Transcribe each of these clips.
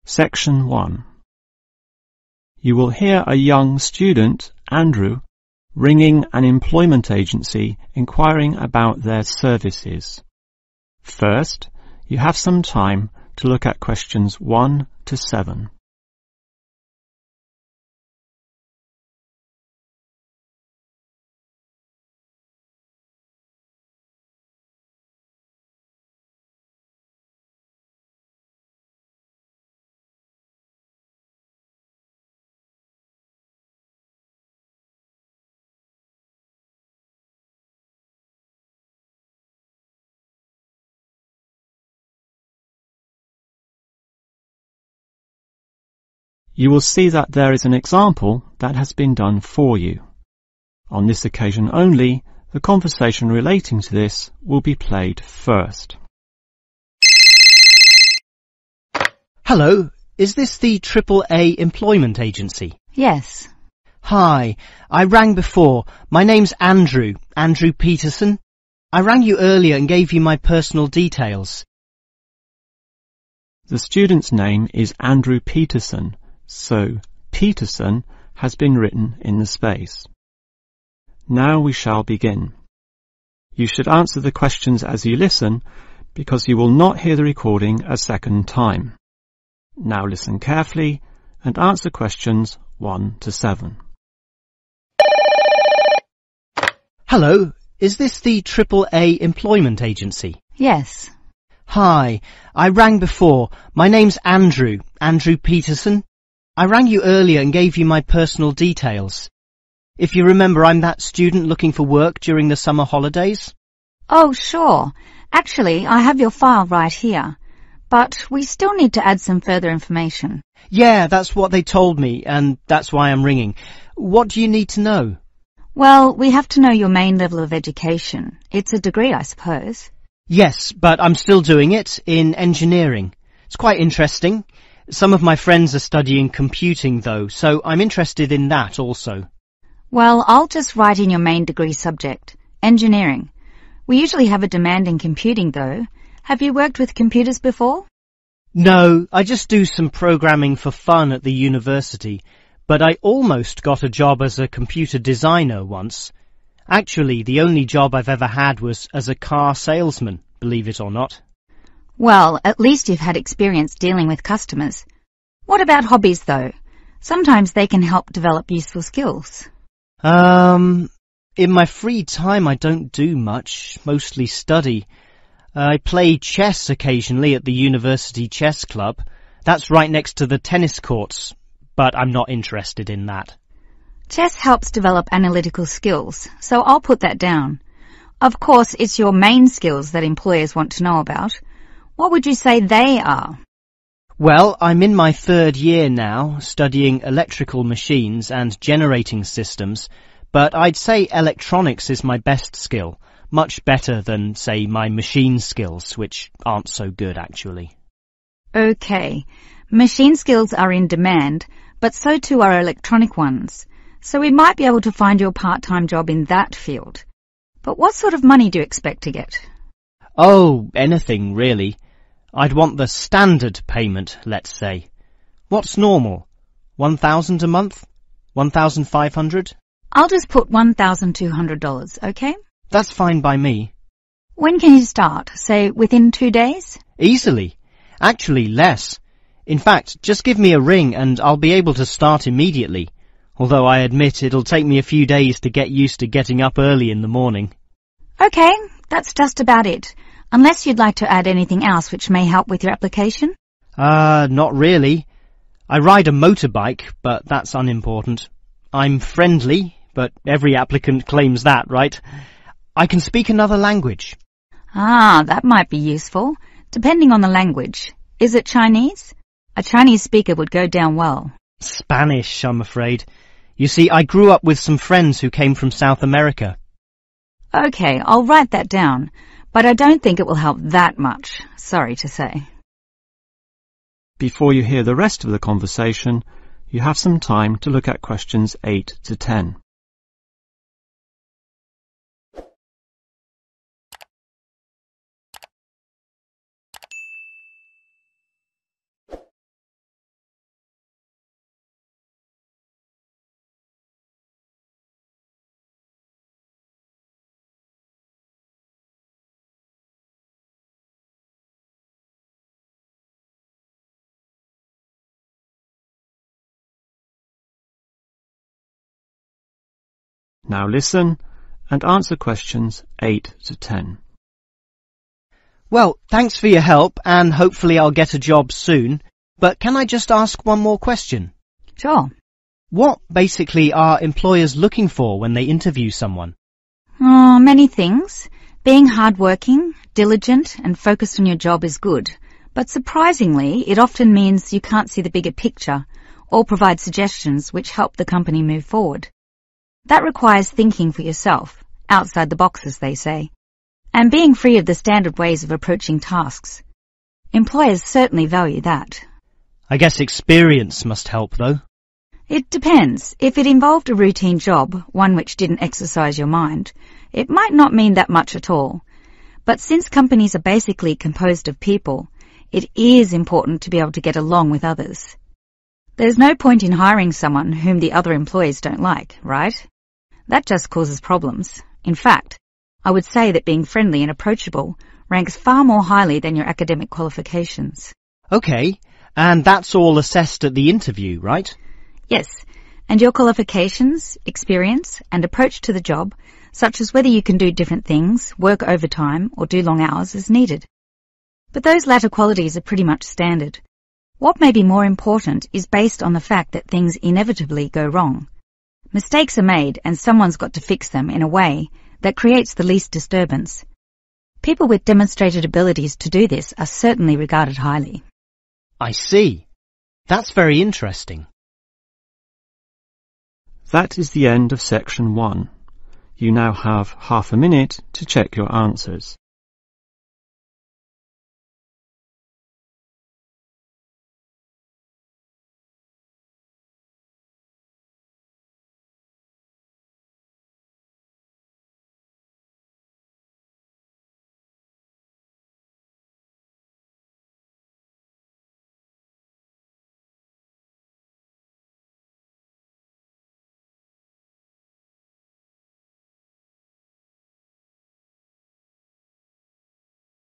Section 1. You will hear a young student, Andrew, ringing an employment agency inquiring about their services. First, you have some time to look at questions 1 to 7. You will see that there is an example that has been done for you. On this occasion only, the conversation relating to this will be played first. Hello, is this the AAA employment agency? Yes. Hi, I rang before. My name's Andrew Peterson. I rang you earlier and gave you my personal details. The student's name is Andrew Peterson, so Peterson has been written in the space. Now we shall begin. You should answer the questions as you listen, because you will not hear the recording a second time. Now listen carefully and answer questions 1 to 7. Hello, is this the AAA employment agency? Yes. Hi, I rang before. My name's Andrew Peterson. I rang you earlier and gave you my personal details. If you remember, I'm that student looking for work during the summer holidays. Oh, sure. Actually, I have your file right here. But we still need to add some further information. Yeah, that's what they told me, and that's why I'm ringing. What do you need to know? Well, we have to know your main level of education. It's a degree, I suppose. Yes, but I'm still doing it in engineering. It's quite interesting. Some of my friends are studying computing, though, so I'm interested in that also. Well, I'll just write in your main degree subject, engineering. We usually have a demand in computing, though. Have you worked with computers before? No, I just do some programming for fun at the university, but I almost got a job as a computer designer once. Actually, the only job I've ever had was as a car salesman, believe it or not. Well, at least you've had experience dealing with customers. What about hobbies, though? Sometimes they can help develop useful skills. In my free time I don't do much, mostly study. I play chess occasionally at the university chess club. That's right next to the tennis courts, but I'm not interested in that. Chess helps develop analytical skills, so I'll put that down. Of course, it's your main skills that employers want to know about. What would you say they are? Well, I'm in my 3rd year now, studying electrical machines and generating systems, but I'd say electronics is my best skill, much better than, say, my machine skills, which aren't so good, actually. Okay, machine skills are in demand, but so too are electronic ones, so we might be able to find you a part-time job in that field. But what sort of money do you expect to get? Oh, anything, really. I'd want the standard payment, let's say. What's normal? 1,000 a month? 1,500? I'll just put $1,200, okay? That's fine by me. When can you start? Say, within 2 days? Easily. Actually, less. In fact, just give me a ring and I'll be able to start immediately. Although I admit it'll take me a few days to get used to getting up early in the morning. Okay, that's just about it. Unless you'd like to add anything else which may help with your application? Not really. I ride a motorbike, but that's unimportant. I'm friendly, but every applicant claims that, right? I can speak another language. Ah, that might be useful, depending on the language. Is it Chinese? A Chinese speaker would go down well. Spanish, I'm afraid. You see, I grew up with some friends who came from South America. Okay, I'll write that down, but I don't think it will help that much, sorry to say. Before you hear the rest of the conversation, you have some time to look at questions 8 to 10. Now listen and answer questions 8 to 10. Well, thanks for your help and hopefully I'll get a job soon. But can I just ask one more question? Sure. What basically are employers looking for when they interview someone? Oh, many things. Being hardworking, diligent and focused on your job is good. But surprisingly, it often means you can't see the bigger picture or provide suggestions which help the company move forward. That requires thinking for yourself, outside the box as they say, and being free of the standard ways of approaching tasks. Employers certainly value that. I guess experience must help though. It depends. If it involved a routine job, one which didn't exercise your mind, it might not mean that much at all. But since companies are basically composed of people, it is important to be able to get along with others. There's no point in hiring someone whom the other employees don't like, right? That just causes problems. In fact, I would say that being friendly and approachable ranks far more highly than your academic qualifications. Okay, and that's all assessed at the interview, right? Yes, and your qualifications, experience and approach to the job, such as whether you can do different things, work overtime or do long hours is needed. But those latter qualities are pretty much standard. What may be more important is based on the fact that things inevitably go wrong. Mistakes are made and someone's got to fix them in a way that creates the least disturbance. People with demonstrated abilities to do this are certainly regarded highly. I see. That's very interesting. That is the end of section 1. You now have half a minute to check your answers.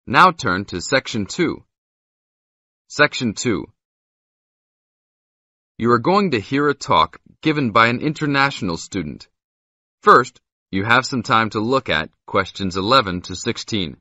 Now turn to Section 2. Section 2. You are going to hear a talk given by an international student. First, you have some time to look at questions 11 to 16.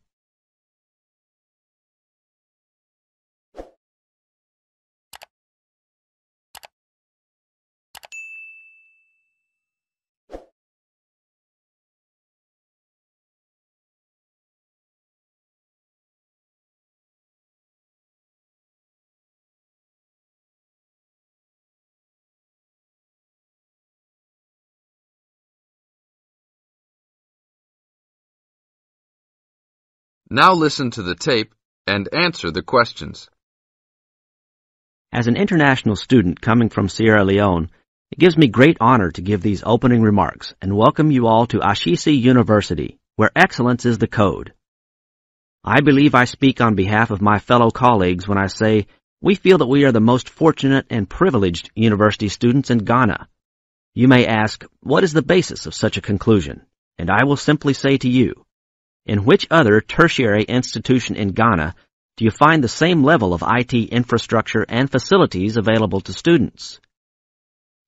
Now listen to the tape and answer the questions. As an international student coming from Sierra Leone, it gives me great honor to give these opening remarks and welcome you all to Ashesi University, where excellence is the code. I believe I speak on behalf of my fellow colleagues when I say we feel that we are the most fortunate and privileged university students in Ghana. You may ask, what is the basis of such a conclusion? And I will simply say to you, in which other tertiary institution in Ghana do you find the same level of IT infrastructure and facilities available to students?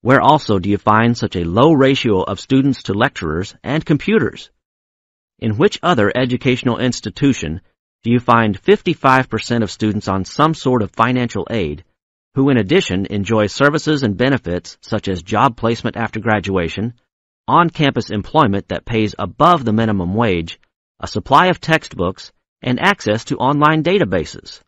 Where also do you find such a low ratio of students to lecturers and computers? In which other educational institution do you find 55% of students on some sort of financial aid, who in addition enjoy services and benefits such as job placement after graduation, on-campus employment that pays above the minimum wage, a supply of textbooks, and access to online databases?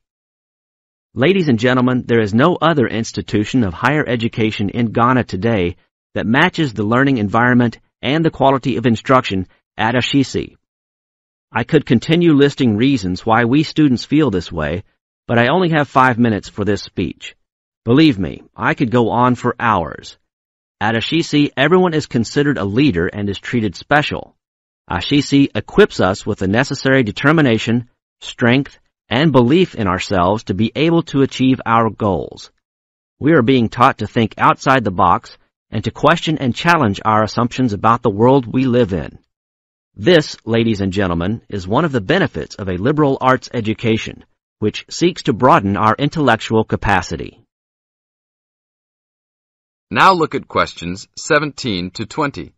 Ladies and gentlemen, there is no other institution of higher education in Ghana today that matches the learning environment and the quality of instruction at Ashesi. I could continue listing reasons why we students feel this way, but I only have 5 minutes for this speech. Believe me, I could go on for hours. At Ashesi, everyone is considered a leader and is treated special. Ashesi equips us with the necessary determination, strength, and belief in ourselves to be able to achieve our goals. We are being taught to think outside the box and to question and challenge our assumptions about the world we live in. This, ladies and gentlemen, is one of the benefits of a liberal arts education, which seeks to broaden our intellectual capacity. Now look at questions 17 to 20.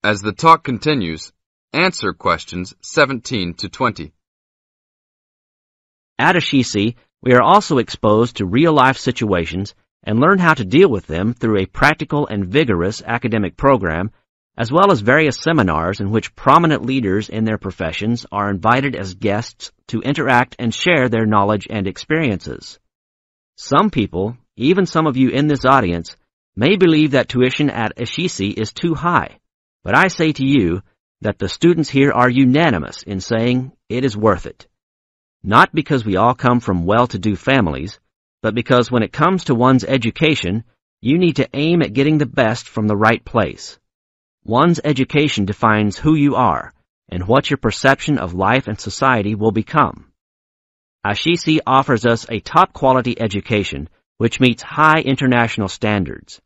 As the talk continues, answer questions 17 to 20. At Ashisi, we are also exposed to real-life situations and learn how to deal with them through a practical and vigorous academic program, as well as various seminars in which prominent leaders in their professions are invited as guests to interact and share their knowledge and experiences. Some people, even some of you in this audience, may believe that tuition at Ashisi is too high, but I say to you that the students here are unanimous in saying it is worth it. Not because we all come from well-to-do families, but because when it comes to one's education, you need to aim at getting the best from the right place. One's education defines who you are and what your perception of life and society will become. Ashisi offers us a top-quality education which meets high international standards.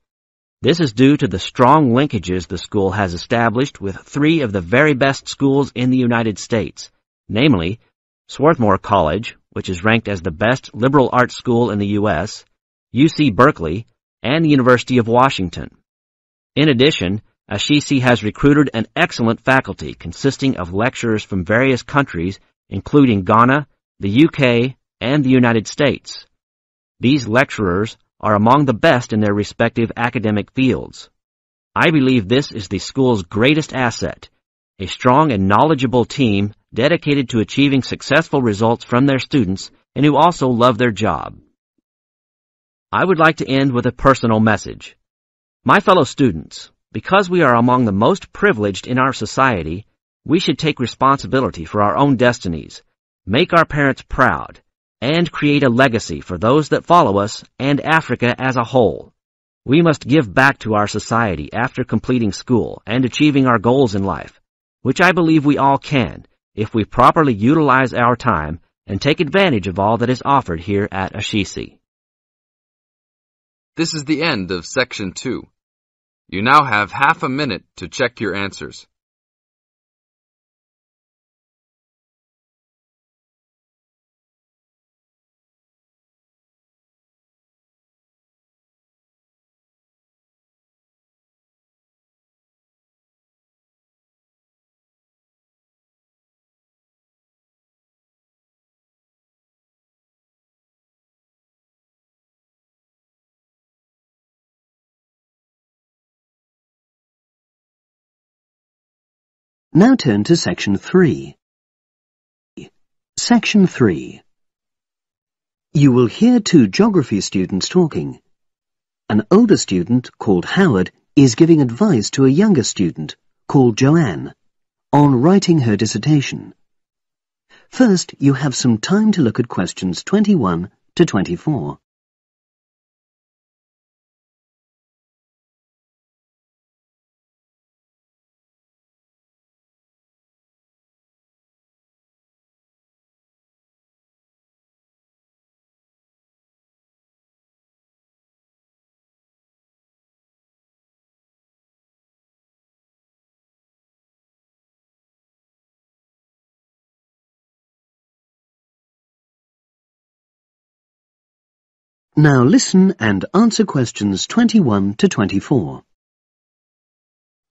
This is due to the strong linkages the school has established with 3 of the very best schools in the United States, namely Swarthmore College, which is ranked as the best liberal arts school in the U.S., UC Berkeley, and the University of Washington. In addition, Ashisi has recruited an excellent faculty consisting of lecturers from various countries, including Ghana, the UK, and the United States. These lecturers are among the best in their respective academic fields. I believe this is the school's greatest asset, a strong and knowledgeable team dedicated to achieving successful results from their students and who also love their job. I would like to end with a personal message. My fellow students, because we are among the most privileged in our society, we should take responsibility for our own destinies, make our parents proud, and create a legacy for those that follow us and Africa as a whole. We must give back to our society after completing school and achieving our goals in life, which I believe we all can if we properly utilize our time and take advantage of all that is offered here at Ashisi. This is the end of Section 2. You now have half a minute to check your answers. Now turn to Section 3. Section 3. You will hear 2 geography students talking. An older student, called Howard, is giving advice to a younger student, called Joanne, on writing her dissertation. First, you have some time to look at questions 21 to 24. Now listen and answer questions 21 to 24.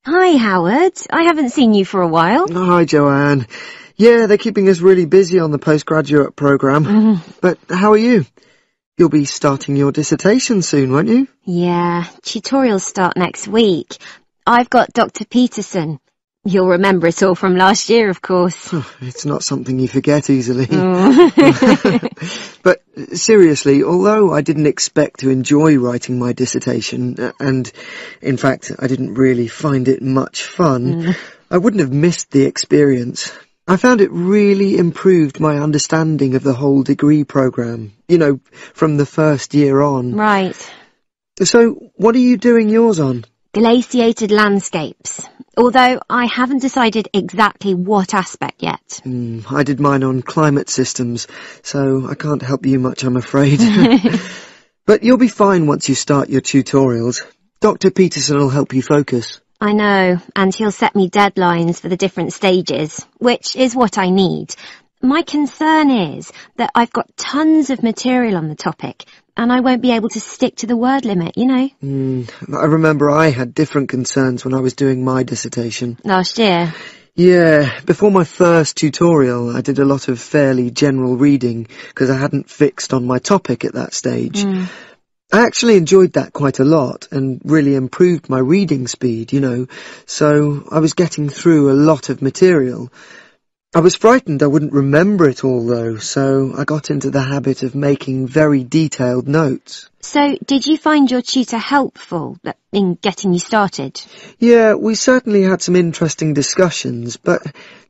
Hi, Howard. I haven't seen you for a while. Hi, Joanne. Yeah, they're keeping us really busy on the postgraduate programme. But how are you? You'll be starting your dissertation soon, won't you? Yeah, tutorials start next week. I've got Dr. Peterson. You'll remember it all from last year, of course. It's not something you forget easily. Oh. But seriously, although I didn't expect to enjoy writing my dissertation, and in fact I didn't really find it much fun, I wouldn't have missed the experience. I found it really improved my understanding of the whole degree programme, you know, from the first year on. Right. So, what are you doing yours on? Glaciated landscapes. Although I haven't decided exactly what aspect yet. I did mine on climate systems, so I can't help you much, I'm afraid. But you'll be fine once you start your tutorials. Dr. Peterson will help you focus. I know, and he'll set me deadlines for the different stages, which is what I need. My concern is that I've got tons of material on the topic, and I won't be able to stick to the word limit, you know. I remember I had different concerns when I was doing my dissertation. Last year. Yeah, before my first tutorial, I did a lot of fairly general reading because I hadn't fixed on my topic at that stage. I actually enjoyed that quite a lot and really improved my reading speed, you know, so I was getting through a lot of material. I was frightened I wouldn't remember it all, though, so I got into the habit of making very detailed notes. So, did you find your tutor helpful in getting you started? Yeah, we certainly had some interesting discussions, but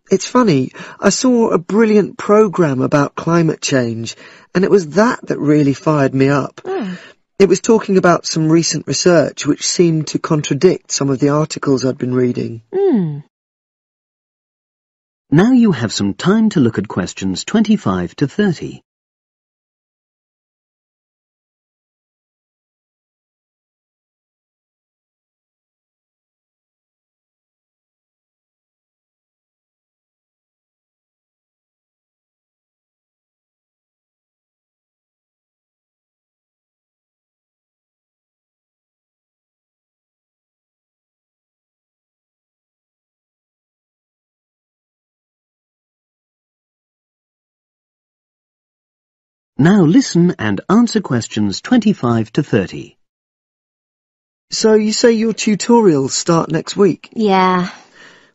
it's funny, I saw a brilliant programme about climate change, and it was that really fired me up. It was talking about some recent research which seemed to contradict some of the articles I'd been reading. Now you have some time to look at questions 25 to 30. Now listen and answer questions 25 to 30. So you say your tutorials start next week? Yeah.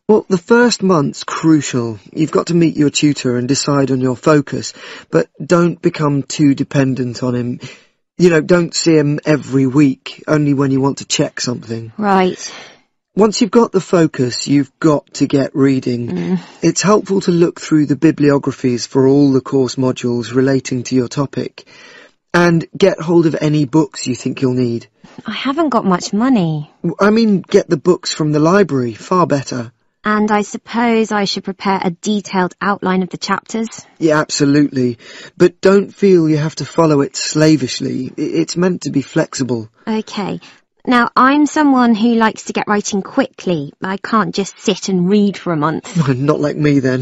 Well, the first month's crucial. You've got to meet your tutor and decide on your focus, but don't become too dependent on him. You know, don't see him every week, only when you want to check something. Right. Once you've got the focus, you've got to get reading. It's helpful to look through the bibliographies for all the course modules relating to your topic, and get hold of any books you think you'll need. I haven't got much money. I mean, get the books from the library, far better. And I suppose I should prepare a detailed outline of the chapters? Yeah, absolutely. But don't feel you have to follow it slavishly. It's meant to be flexible. OK. Now, I'm someone who likes to get writing quickly. I can't just sit and read for a month. Not like me, then.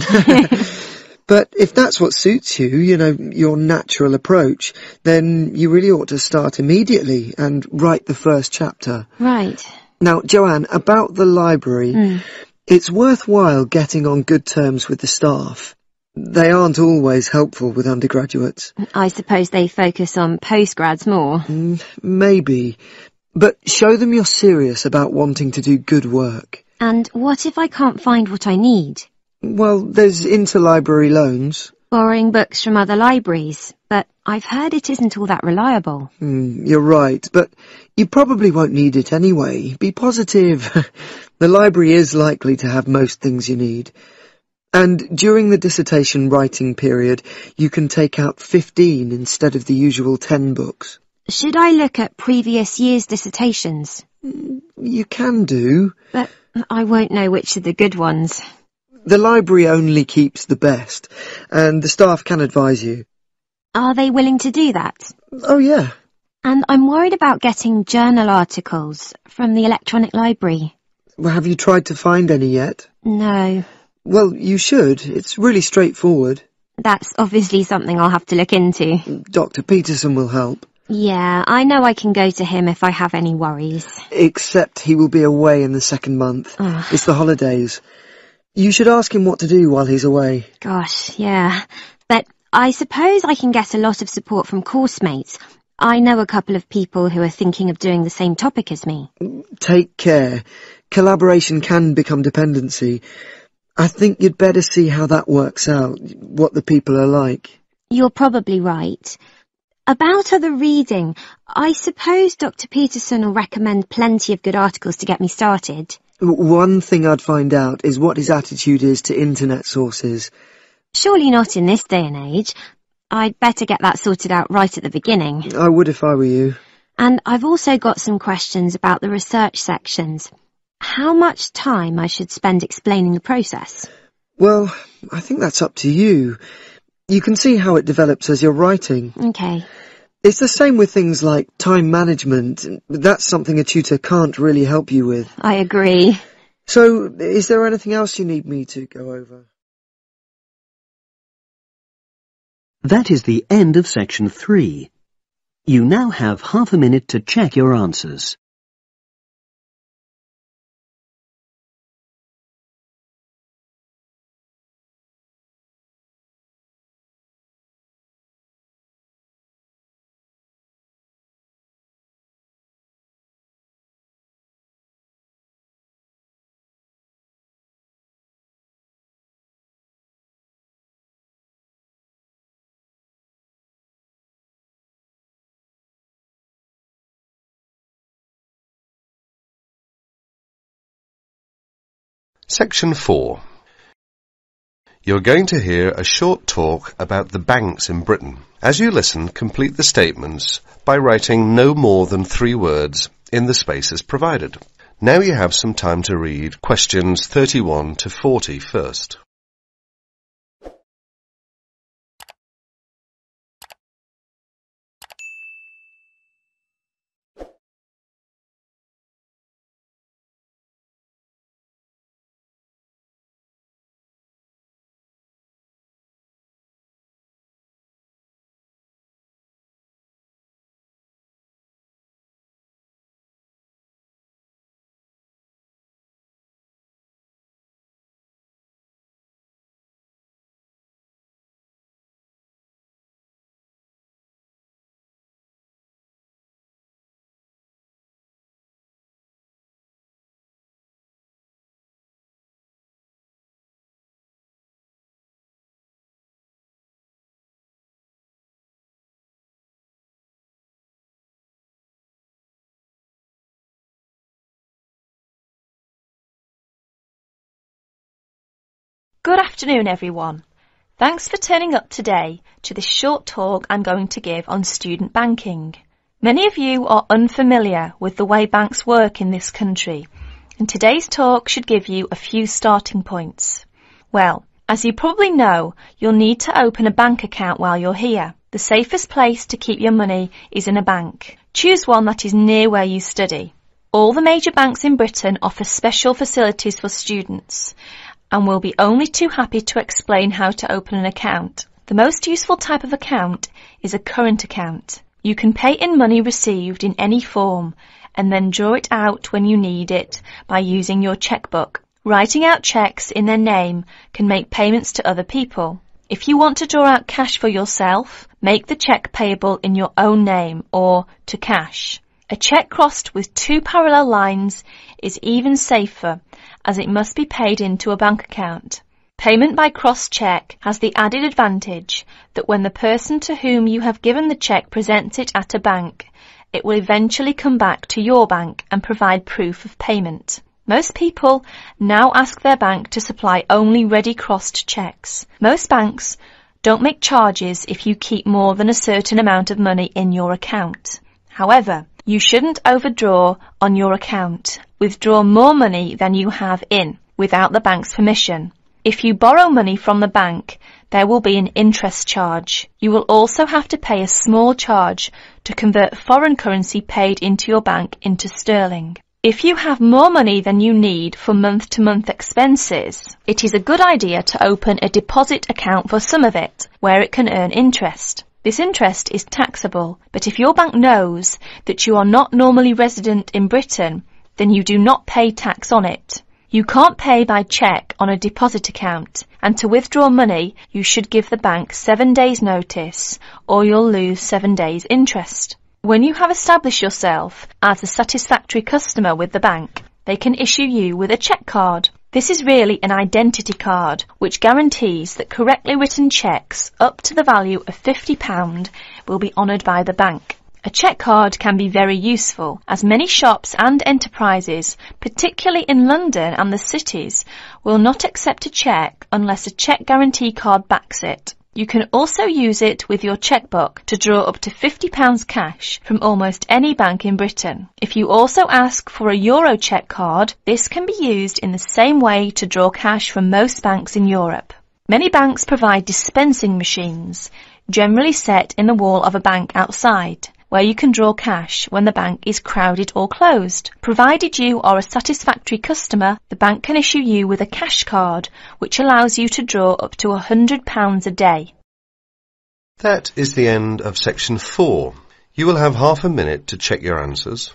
But if that's what suits you, you know, your natural approach, then you really ought to start immediately and write the first chapter. Right. Now, Joanne, about the library, it's worthwhile getting on good terms with the staff. They aren't always helpful with undergraduates. I suppose they focus on postgrads more. Maybe. But show them you're serious about wanting to do good work. And what if I can't find what I need? Well, there's interlibrary loans. Borrowing books from other libraries, but I've heard it isn't all that reliable. You're right, but you probably won't need it anyway. Be positive. The library is likely to have most things you need. And during the dissertation writing period, you can take out 15 instead of the usual 10 books. Should I look at previous year's dissertations? You can do. But I won't know which are the good ones. The library only keeps the best, and the staff can advise you. Are they willing to do that? Oh, yeah. And I'm worried about getting journal articles from the electronic library. Well, have you tried to find any yet? No. Well, you should. It's really straightforward. That's obviously something I'll have to look into. Dr. Peterson will help. Yeah, I know I can go to him if I have any worries. Except he will be away in the second month. It's the holidays. You should ask him what to do while he's away. Gosh, yeah. But I suppose I can get a lot of support from course mates. I know a couple of people who are thinking of doing the same topic as me. Take care. Collaboration can become dependency. I think you'd better see how that works out, what the people are like. You're probably right. About other reading, I suppose Dr. Peterson will recommend plenty of good articles to get me started. One thing I'd find out is what his attitude is to internet sources. Surely not in this day and age. I'd better get that sorted out right at the beginning. I would if I were you. And I've also got some questions about the research sections. How much time I should spend explaining the process? Well, I think that's up to you. You can see how it develops as you're writing. OK. It's the same with things like time management. That's something a tutor can't really help you with. I agree. So, is there anything else you need me to go over? That is the end of section 3. You now have half a minute to check your answers. Section 4. You're going to hear a short talk about the banks in Britain. As you listen, complete the statements by writing no more than 3 words in the spaces provided. Now you have some time to read questions 31 to 40 first. Good afternoon, everyone. Thanks for turning up today to this short talk I'm going to give on student banking. Many of you are unfamiliar with the way banks work in this country, and today's talk should give you a few starting points. Well, as you probably know, you'll need to open a bank account while you're here. The safest place to keep your money is in a bank. Choose one that is near where you study. All the major banks in Britain offer special facilities for students, and we'll be only too happy to explain how to open an account. The most useful type of account is a current account. You can pay in money received in any form and then draw it out when you need it by using your checkbook. Writing out cheques in their name can make payments to other people. If you want to draw out cash for yourself, make the cheque payable in your own name or to cash. A cheque crossed with 2 parallel lines is even safer, as it must be paid into a bank account. Payment by crossed cheque has the added advantage that when the person to whom you have given the cheque presents it at a bank, it will eventually come back to your bank and provide proof of payment. Most people now ask their bank to supply only ready crossed cheques. Most banks don't make charges if you keep more than a certain amount of money in your account. However, you shouldn't overdraw on your account. Withdraw more money than you have in, without the bank's permission. If you borrow money from the bank, there will be an interest charge. You will also have to pay a small charge to convert foreign currency paid into your bank into sterling. If you have more money than you need for month-to-month expenses, it is a good idea to open a deposit account for some of it, where it can earn interest. This interest is taxable, but if your bank knows that you are not normally resident in Britain, then you do not pay tax on it. You can't pay by cheque on a deposit account, and to withdraw money, you should give the bank 7 days' notice, or you'll lose 7 days' interest. When you have established yourself as a satisfactory customer with the bank, they can issue you with a cheque card. This is really an identity card, which guarantees that correctly written cheques up to the value of £50 will be honoured by the bank. A cheque card can be very useful, as many shops and enterprises, particularly in London and the cities, will not accept a cheque unless a cheque guarantee card backs it. You can also use it with your chequebook to draw up to £50 cash from almost any bank in Britain. If you also ask for a Euro cheque card, this can be used in the same way to draw cash from most banks in Europe. Many banks provide dispensing machines, generally set in the wall of a bank outside, where you can draw cash when the bank is crowded or closed. Provided you are a satisfactory customer, the bank can issue you with a cash card, which allows you to draw up to £100 a day. That is the end of section 4. You will have half a minute to check your answers.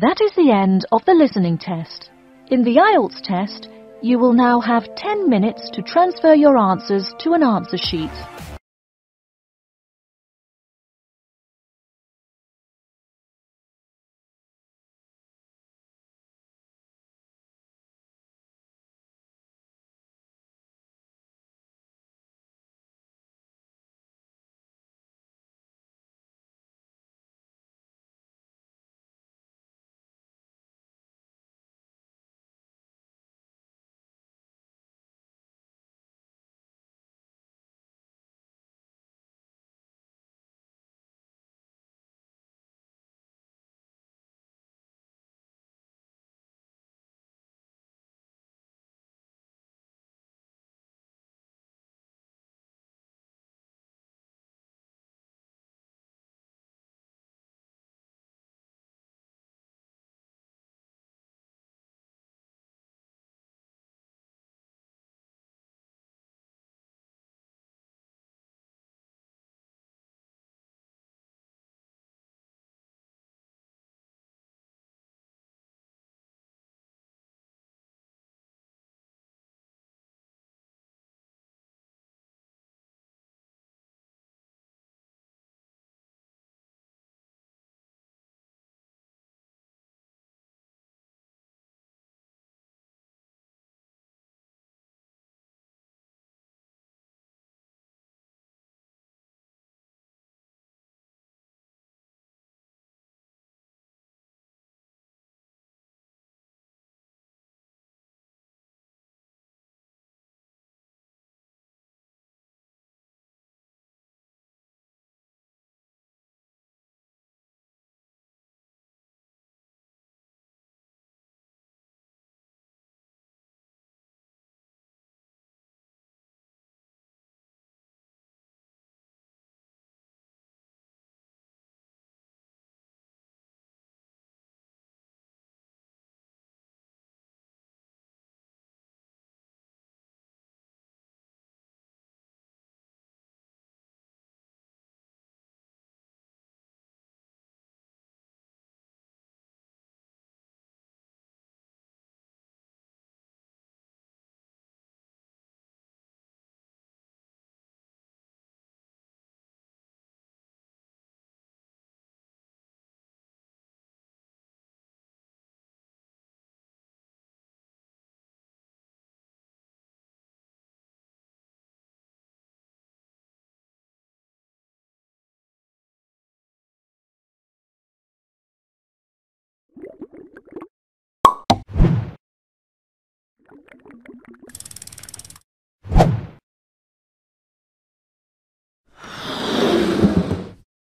That is the end of the listening test. In the IELTS test, you will now have 10 minutes to transfer your answers to an answer sheet.